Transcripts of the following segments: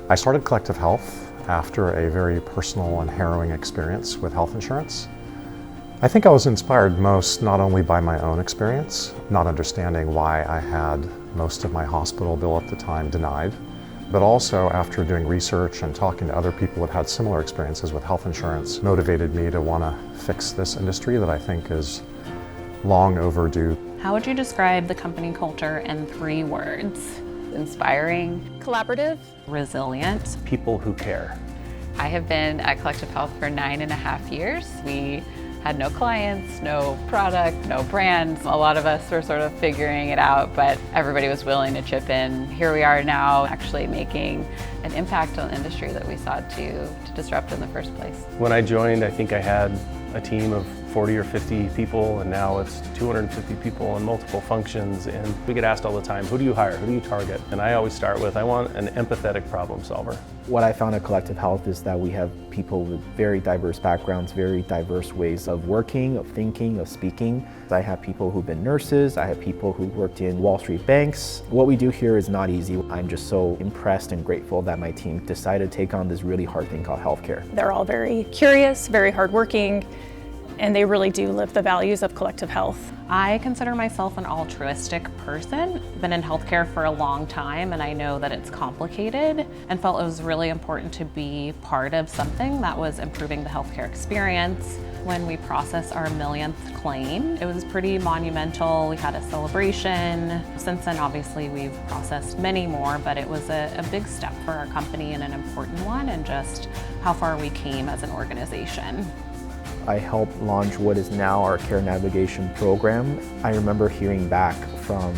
I started Collective Health after a very personal and harrowing experience with health insurance. I think I was inspired most not only by my own experience, not understanding why I had most of my hospital bill at the time denied, but also after doing research and talking to other people who had similar experiences with health insurance, motivated me to want to fix this industry that I think is long overdue. How would you describe the company culture in 3 words? Inspiring, collaborative, resilient, people who care. I have been at Collective Health for 9.5 years. We had no clients, no product, no brands. A lot of us were sort of figuring it out, but everybody was willing to chip in. Here we are now actually making an impact on the industry that we sought to disrupt in the first place. When I joined, I think I had a team of 40 or 50 people, and now it's 250 people in multiple functions. And we get asked all the time, who do you hire? Who do you target? And I always start with, I want an empathetic problem solver. What I found at Collective Health is that we have people with very diverse backgrounds, very diverse ways of working, of thinking, of speaking. I have people who've been nurses, I have people who worked in Wall Street banks. What we do here is not easy. I'm just so impressed and grateful that my team decided to take on this really hard thing called healthcare. They're all very curious, very hardworking, and they really do live the values of Collective Health. I consider myself an altruistic person. I've been in healthcare for a long time, and I know that it's complicated, and felt it was really important to be part of something that was improving the healthcare experience. When we processed our 1,000,000th claim, it was pretty monumental. We had a celebration. Since then, obviously, we've processed many more, but it was a big step for our company and an important one, and just how far we came as an organization. I helped launch what is now our care navigation program. I remember hearing back from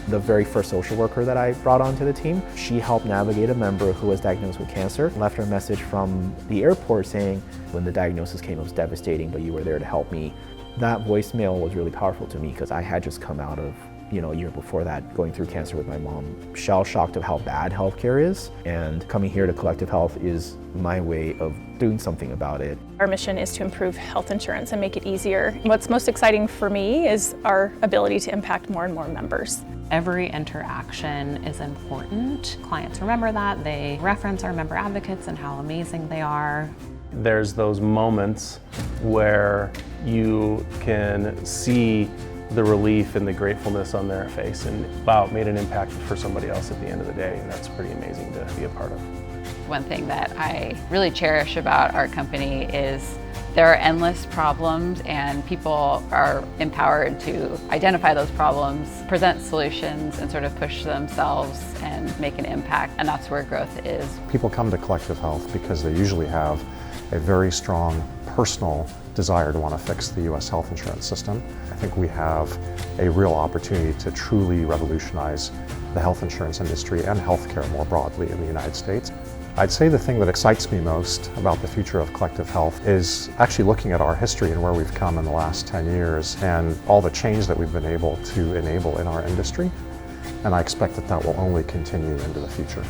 the very first social worker that I brought onto the team. She helped navigate a member who was diagnosed with cancer, left her a message from the airport saying, when the diagnosis came, it was devastating, but you were there to help me. That voicemail was really powerful to me because I had just come out of, a year before that, going through cancer with my mom, shell-shocked of how bad healthcare is, and coming here to Collective Health is my way of doing something about it. Our mission is to improve health insurance and make it easier. What's most exciting for me is our ability to impact more and more members. Every interaction is important. Clients remember that. They reference our member advocates and how amazing they are. There's those moments where you can see the relief and the gratefulness on their face and, wow, made an impact for somebody else at the end of the day, and that's pretty amazing to be a part of. One thing that I really cherish about our company is there are endless problems, and people are empowered to identify those problems, present solutions, and sort of push themselves and make an impact, and that's where growth is. People come to Collective Health because they usually have a very strong personal desire to want to fix the U.S. health insurance system. I think we have a real opportunity to truly revolutionize the health insurance industry and healthcare more broadly in the United States. I'd say the thing that excites me most about the future of Collective Health is actually looking at our history and where we've come in the last 10 years and all the change that we've been able to enable in our industry. And I expect that that will only continue into the future.